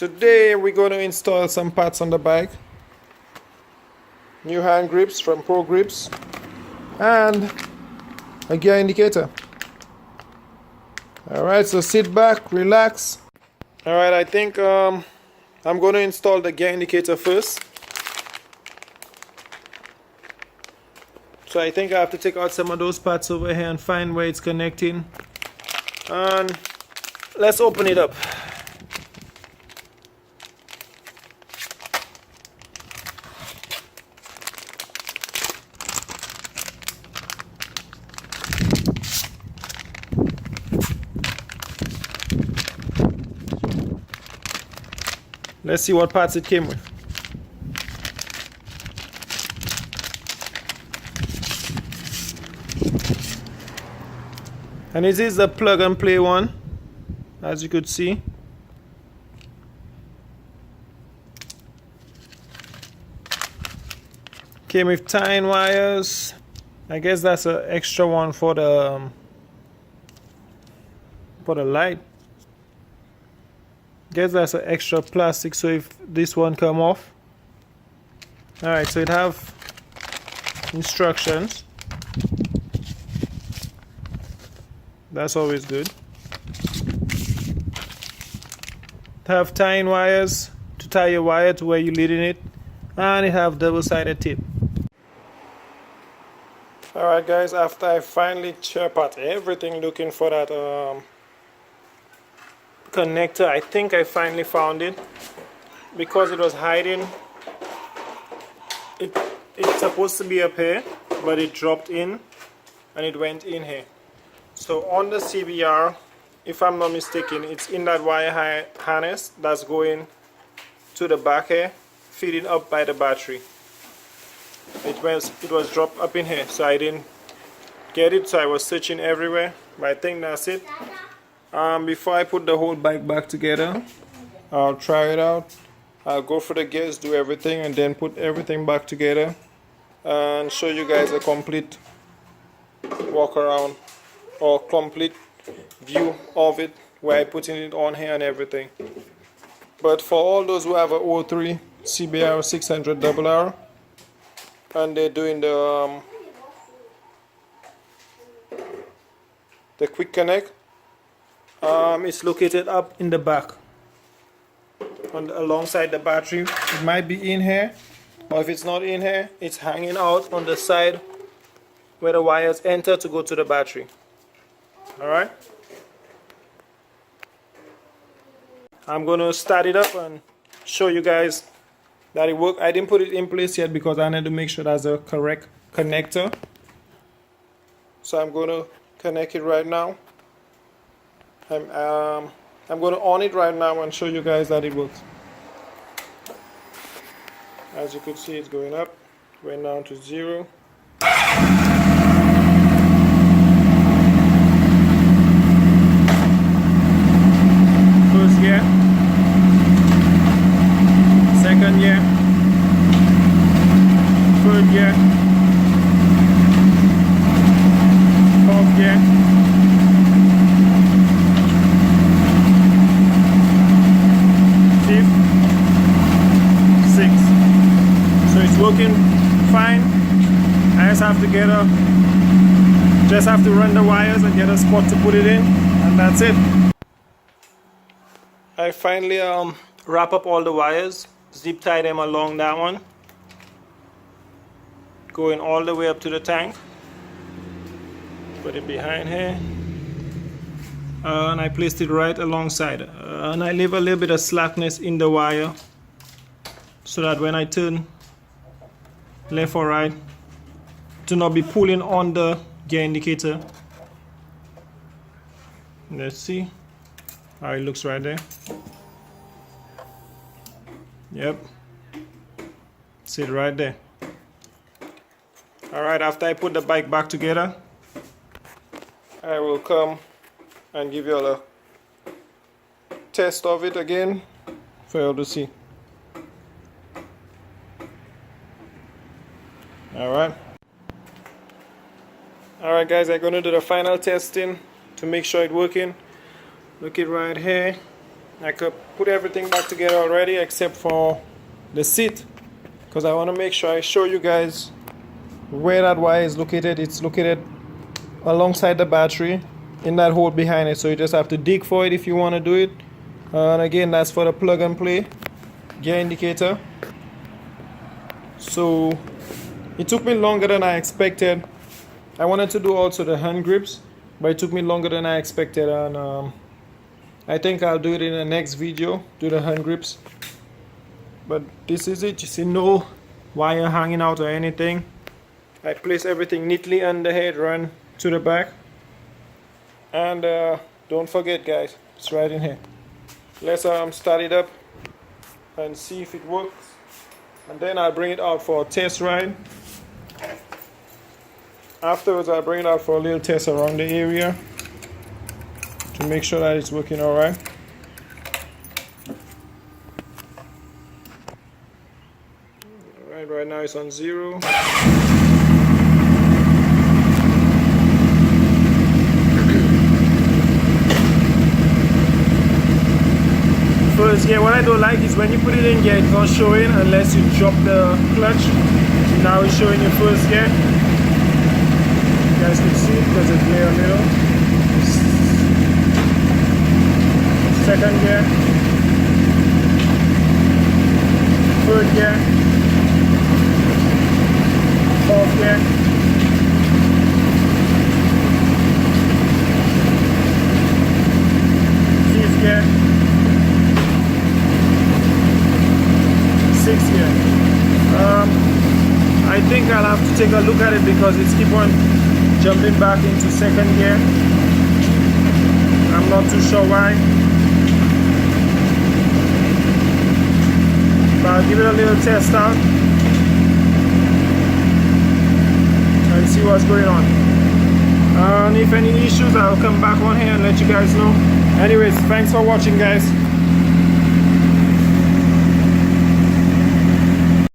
Today we're going to install some parts on the bike. New hand grips from Pro Grips and a gear indicator. Alright, so sit back, relax. Alright, I think I'm going to install the gear indicator first. So I think I have to take out some of those parts over here and find where it's connecting. And let's open it up. Let's see what parts it came with. And this is the plug and play one, as you could see. Came with tying wires. I guess that's an extra one for the light. Guess that's an extra plastic, so if this one come off. Alright, so it have instructions. That's always good. Have tying wires to tie your wire to where you're leading it, and it have double-sided tape. Alright guys, after I finally chirp out everything looking for that connector, I think I finally found it. Because it was hiding, it's supposed to be up here, but it dropped in and it went in here. So on the CBR, if I'm not mistaken, it's in that wire harness that's going to the back here, feeding up by the battery. It was dropped up in here, so I didn't get it, so I was searching everywhere, but I think that's it. Before I put the whole bike back together, I'll try it out. I'll go for the gears, do everything, and then put everything back together and show you guys a complete walk around or complete view of it, where I'm putting it on here and everything. But for all those who have a 03 CBR600RR and they're doing the quick connect, it's located up in the back alongside the battery. It might be in here, or if it's not in here, it's hanging out on the side where the wires enter to go to the battery. Alright, I'm gonna start it up and show you guys that it works. I didn't put it in place yet because I need to make sure that's the correct connector. So I'm gonna connect it right now. I'm gonna on it right now and show you guys that it works. As you can see, it's going up, going down to 0. First gear, second gear, third gear, fourth gear, fifth, sixth. So it's working fine. I just have to run the wires and get a spot to put it in, and that's it. I finally wrap up all the wires, zip tie them along that one, going all the way up to the tank. Put it behind here, and I placed it right alongside, and I leave a little bit of slackness in the wire so that when I turn left or right, to not be pulling on the gear indicator. Let's see how it looks right there. Yep, see it right there. Alright, after I put the bike back together, I will come and give you all a test of it again for you to see. Alright. Alright guys, I'm going to do the final testing to make sure it's working. Look it right here. I could put everything back together already except for the seat, because I want to make sure I show you guys where that wire is located. It's located alongside the battery in that hole behind it, so you just have to dig for it if you want to do it. And again, that's for the plug and play gear indicator. So it took me longer than I expected. I wanted to do also the hand grips, but it took me longer than I expected, and I think I'll do it in the next video, do the hand grips. But this is it. You see, no wire hanging out or anything. I place everything neatly on the head, run to the back, and don't forget guys, it's right in here. Let's start it up and see if it works, and then I'll bring it out for a test ride. Afterwards I'll bring it out for a little test around the area to make sure that it's working alright. Alright, right now it's on 0. First gear, what I don't like is when you put it in gear, it's not showing unless you drop the clutch. Now it's showing your first gear. You guys can see it because it's there a little. Second gear, third gear, fourth gear, fifth gear, sixth gear. I think I'll have to take a look at it because it's keep on jumping back into second gear. I'm not too sure why. But I'll give it a little test out and see what's going on. And if any issues, I'll come back on here and let you guys know. Anyways, thanks for watching guys.